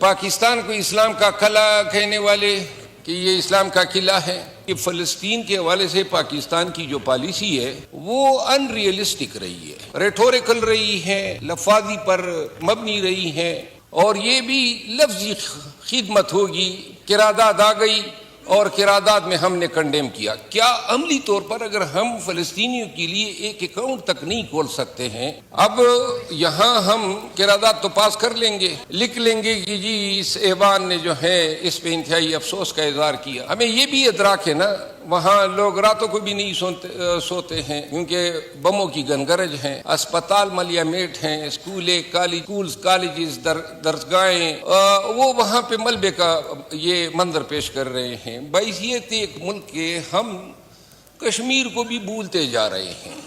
پاکستان کو اسلام کا قلعہ کہنے والے کہ یہ اسلام کا قلعہ ہے، کہ فلسطین کے حوالے سے پاکستان کی جو پالیسی ہے وہ ان ریئلسٹک رہی ہے، ریٹوریکل رہی ہے، لفاظی پر مبنی رہی ہے، اور یہ بھی لفظی خدمت ہوگی، قرارداد آ گئی اور قرارداد میں ہم نے کنڈیم کیا۔ کیا عملی طور پر اگر ہم فلسطینیوں کے لیے ایک اکاؤنٹ تک نہیں کھول سکتے ہیں، اب یہاں ہم قرارداد تو پاس کر لیں گے، لکھ لیں گے کہ جی اس ایوان نے جو ہے اس پہ انتہائی افسوس کا اظہار کیا۔ ہمیں یہ بھی ادراک ہے نا، وہاں لوگ راتوں کو بھی نہیں سوتے ہیں کیونکہ بموں کی گنگرج ہیں، اسپتال ملیا میٹ ہیں، کالجز، درسگاہیں، وہ وہاں پہ ملبے کا یہ منظر پیش کر رہے ہیں۔ بحیثیت ایک ملک کے ہم کشمیر کو بھی بھولتے جا رہے ہیں۔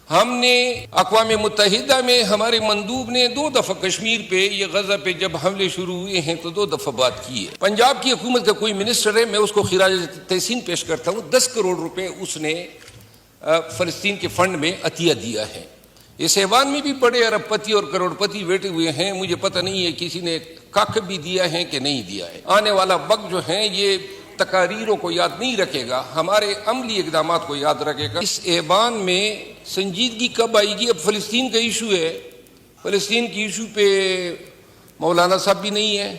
ہم نے اقوام متحدہ میں ہمارے مندوب نے 2 دفعہ کشمیر پہ یہ غزہ پہ جب حملے شروع ہوئے ہیں تو 2 دفعہ بات کی ہے۔ پنجاب کی حکومت کا کوئی منسٹر ہے، میں اس کو خراج تحسین پیش کرتا ہوں، 10 کروڑ روپے اس نے فلسطین کے فنڈ میں عطیہ دیا ہے۔ اس ایوان میں بھی بڑے ارب پتی اور کروڑ پتی بیٹھے ہوئے ہیں، مجھے پتہ نہیں ہے کسی نے کاک بھی دیا ہے کہ نہیں دیا ہے۔ آنے والا وقت جو ہے یہ تقاریروں کو یاد نہیں رکھے گا، ہمارے عملی اقدامات کو یاد رکھے گا۔ اس ایوان میں سنجیدگی کب آئے گی؟ اب فلسطین کا ایشو ہے، فلسطین کی ایشو پہ مولانا صاحب بھی نہیں ہے،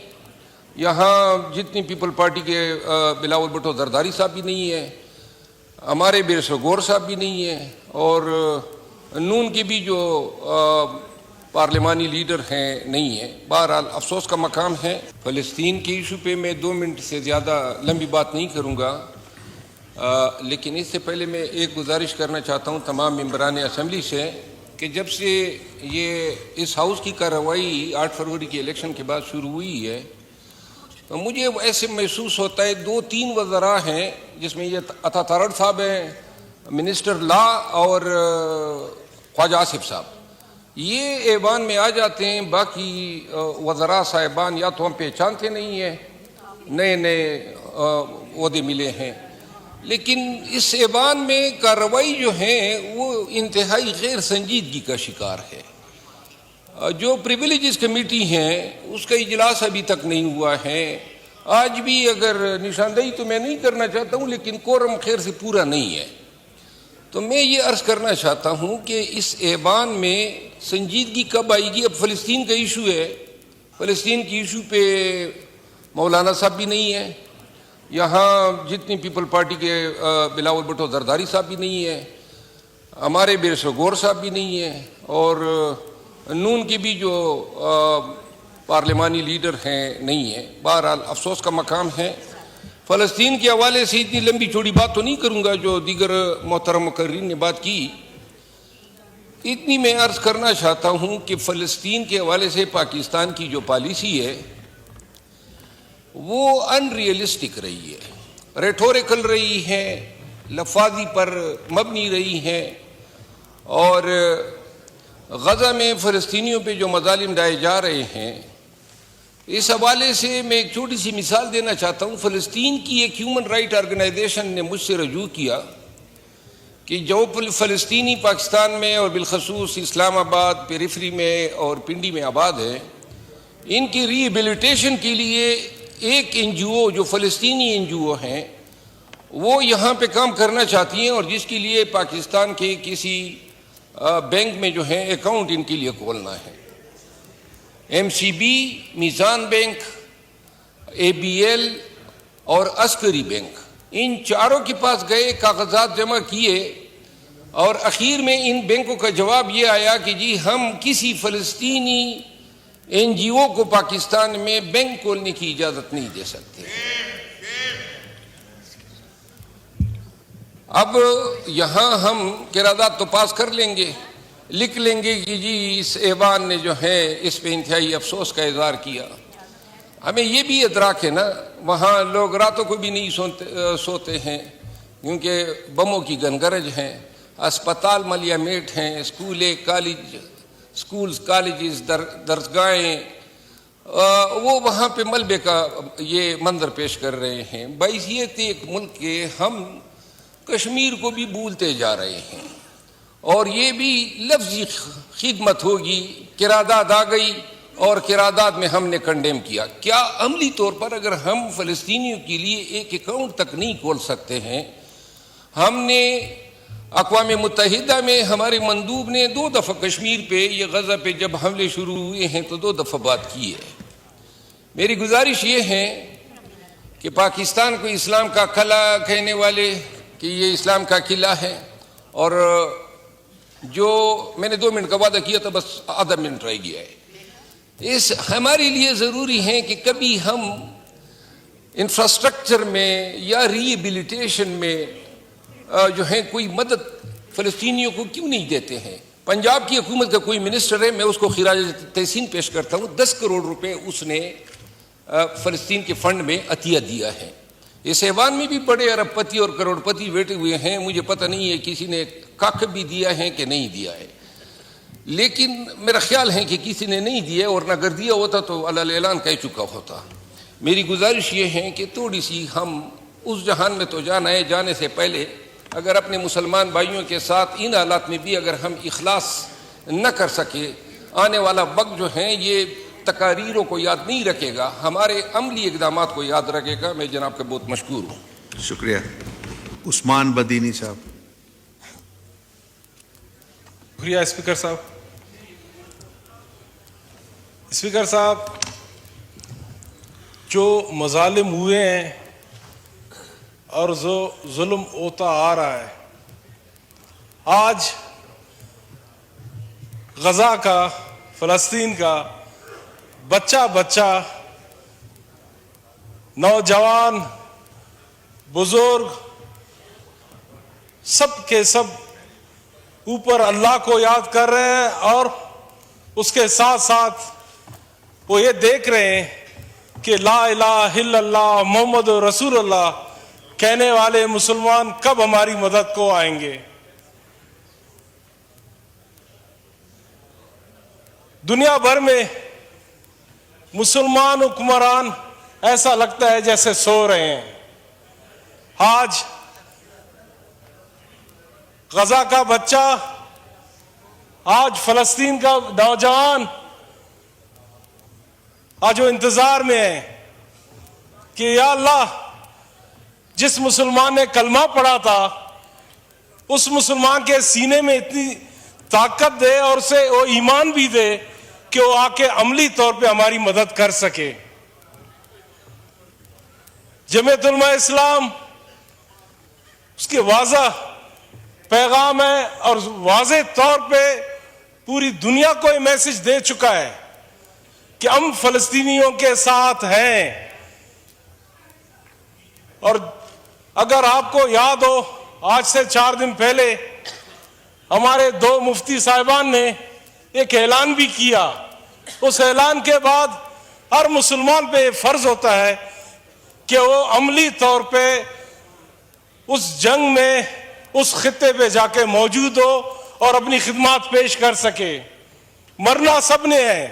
یہاں جتنی پیپل پارٹی کے بلاول بھٹو زرداری صاحب بھی نہیں ہے، ہمارے بیرسر غور صاحب بھی نہیں ہے، اور نون کے بھی جو پارلیمانی لیڈر ہیں نہیں ہیں۔ بہرحال افسوس کا مقام ہے۔ فلسطین کے ایشو پہ میں 2 منٹ سے زیادہ لمبی بات نہیں کروں گا، لیکن اس سے پہلے میں ایک گزارش کرنا چاہتا ہوں تمام ممبران اسمبلی سے کہ جب سے یہ اس ہاؤس کی کارروائی 8 فروری کے الیکشن کے بعد شروع ہوئی ہے تو مجھے ایسے محسوس ہوتا ہے 2-3 وزراء ہیں جس میں یہ عطا تارڑ صاحب ہیں، منسٹر لا، اور خواجہ آصف صاحب، یہ ایوان میں آ جاتے ہیں، باقی وزراء صاحبان یا تو ہم پہچانتے نہیں ہیں، نئے عہدے ملے ہیں، لیکن اس ایوان میں کارروائی جو ہے وہ انتہائی غیر سنجیدگی کا شکار ہے۔ جو پریویلیجز کمیٹی ہیں اس کا اجلاس ابھی تک نہیں ہوا ہے، آج بھی اگر نشاندہی تو میں نہیں کرنا چاہتا ہوں لیکن کورم خیر سے پورا نہیں ہے، تو میں یہ عرض کرنا چاہتا ہوں کہ اس ایوان میں سنجیدگی کب آئے گی؟ اب فلسطین کا ایشو ہے، فلسطین کی ایشو پہ مولانا صاحب بھی نہیں ہے، یہاں جتنی پیپل پارٹی کے بلاول بھٹو زرداری صاحب بھی نہیں ہے، ہمارے بیرسر غور صاحب بھی نہیں ہے، اور نون کے بھی جو پارلیمانی لیڈر ہیں نہیں ہیں۔ بہرحال افسوس کا مقام ہے۔ فلسطین کے حوالے سے اتنی لمبی چوڑی بات تو نہیں کروں گا جو دیگر محترم مقررین نے بات کی، اتنی میں عرض کرنا چاہتا ہوں کہ فلسطین کے حوالے سے پاکستان کی جو پالیسی ہے وہ ان ریئلسٹک رہی ہے، ریٹوریکل رہی ہے، لفاظی پر مبنی رہی ہے، اور غزہ میں فلسطینیوں پہ جو مظالم ڈھائے جا رہے ہیں اس حوالے سے میں ایک چھوٹی سی مثال دینا چاہتا ہوں۔ فلسطین کی ایک ہیومن رائٹ آرگنائزیشن نے مجھ سے رجوع کیا کہ جو فلسطینی پاکستان میں اور بالخصوص اسلام آباد، پیریفری میں اور پنڈی میں آباد ہیں، ان کی ری ایبلیٹیشن کے لیے ایک NGO جو فلسطینی NGO ہیں وہ یہاں پہ کام کرنا چاہتی ہیں، اور جس کے لیے پاکستان کے کسی بینک میں جو ہے اکاؤنٹ ان کے لیے کھولنا ہے۔ MCB، میزان بینک، ABL اور عسکری بینک، ان چاروں کے پاس گئے، کاغذات جمع کیے، اور اخیر میں ان بینکوں کا جواب یہ آیا کہ جی ہم کسی فلسطینی NGO کو پاکستان میں بینک کھولنے کی اجازت نہیں دے سکتے۔ اب یہاں ہم قرارداد تو پاس کر لیں گے، لکھ لیں گے کہ جی اس ایوان نے جو ہے اس پہ انتہائی افسوس کا اظہار کیا۔ ہمیں یہ بھی ادراک ہے نا، وہاں لوگ راتوں کو بھی نہیں سوتے ہیں کیونکہ بموں کی گنگرج ہیں، اسپتال ملیا میٹ ہیں، کالجز، درسگاہیں، وہ وہاں پہ ملبے کا یہ منظر پیش کر رہے ہیں۔ بحیثیت ایک ملک کے ہم کشمیر کو بھی بھولتے جا رہے ہیں، اور یہ بھی لفظی خدمت ہوگی، قرارداد آ گئی اور قرارداد میں ہم نے کنڈیم کیا. کیا عملی طور پر اگر ہم فلسطینیوں کے لیے ایک اکاؤنٹ تک نہیں کھول سکتے ہیں؟ ہم نے اقوام متحدہ میں ہمارے مندوب نے 2 دفعہ کشمیر پہ یہ غزہ پہ جب حملے شروع ہوئے ہیں تو 2 دفعہ بات کی ہے. میری گزارش یہ ہے کہ پاکستان کو اسلام کا قلعہ کہنے والے کہ یہ اسلام کا قلعہ ہے، اور جو میں نے 2 منٹ کا وعدہ کیا تھا بس آدھا منٹ رہ گیا ہے. اس ہمارے لیے ضروری ہے کہ کبھی ہم انفراسٹرکچر میں یا ریہیبلیٹیشن میں جو ہے کوئی مدد فلسطینیوں کو کیوں نہیں دیتے ہیں. پنجاب کی حکومت کا کوئی منسٹر ہے، میں اس کو خراج تحسین پیش کرتا ہوں. 10 کروڑ روپے اس نے فلسطین کے فنڈ میں عطیہ دیا ہے. اس ایوان میں بھی بڑے ارب پتی اور کروڑ پتی بیٹھے ہوئے ہیں، مجھے پتہ نہیں ہے کسی نے کاک بھی دیا ہے کہ نہیں دیا ہے، لیکن میرا خیال ہے کہ کسی نے نہیں دیا، اور اگر دیا ہوتا تو علل اعلان کہہ چکا ہوتا. میری گزارش یہ ہے کہ تھوڑی سی ہم اس جہان میں تو جانا ہے، جانے سے پہلے اگر اپنے مسلمان بھائیوں کے ساتھ ان حالات میں بھی اگر ہم اخلاص نہ کر سکے، آنے والا وقت جو ہے یہ تقاریروں کو یاد نہیں رکھے گا، ہمارے عملی اقدامات کو یاد رکھے گا. میں جناب کا بہت مشکور ہوں. شکریہ. عثمان بدینی صاحب. شکریہ اسپیکر صاحب. اسپیکر صاحب، جو مظالم ہوئے ہیں اور جو ظلم ہوتا آ رہا ہے، آج غزہ کا، فلسطین کا بچہ نوجوان، بزرگ، سب کے سب اوپر اللہ کو یاد کر رہے ہیں، اور اس کے ساتھ ساتھ وہ یہ دیکھ رہے ہیں کہ لا الہ الا اللہ محمد رسول اللہ کہنے والے مسلمان کب ہماری مدد کو آئیں گے. دنیا بھر میں مسلمان حکمران ایسا لگتا ہے جیسے سو رہے ہیں. آج غزہ کا بچہ، آج فلسطین کا نوجوان آج وہ انتظار میں ہے کہ یا اللہ، جس مسلمان نے کلمہ پڑھا تھا اس مسلمان کے سینے میں اتنی طاقت دے اور اسے وہ ایمان بھی دے کہ وہ آ کے عملی طور پہ ہماری مدد کر سکے. جمعیت علماء اسلام اس کے واضح پیغام ہے اور واضح طور پہ پوری دنیا کو یہ میسج دے چکا ہے کہ ہم فلسطینیوں کے ساتھ ہیں. اور اگر آپ کو یاد ہو، آج سے 4 دن پہلے ہمارے 2 مفتی صاحبان نے ایک اعلان بھی کیا. اس اعلان کے بعد ہر مسلمان پہ یہ فرض ہوتا ہے کہ وہ عملی طور پہ اس جنگ میں، اس خطے پہ جا کے موجود ہو اور اپنی خدمات پیش کر سکے. مرنا سب نے ہے،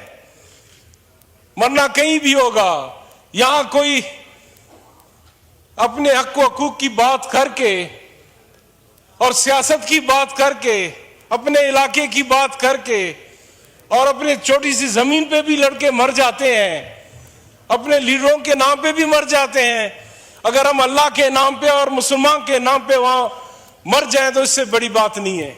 مرنا کہیں بھی ہوگا. یہاں کوئی اپنے حق و حقوق کی بات کر کے اور سیاست کی بات کر کے، اپنے علاقے کی بات کر کے اور اپنے چھوٹی سی زمین پہ بھی لڑکے مر جاتے ہیں، اپنے لیڈروں کے نام پہ بھی مر جاتے ہیں. اگر ہم اللہ کے نام پہ اور مسلمان کے نام پہ وہاں مر جائیں تو اس سے بڑی بات نہیں ہے.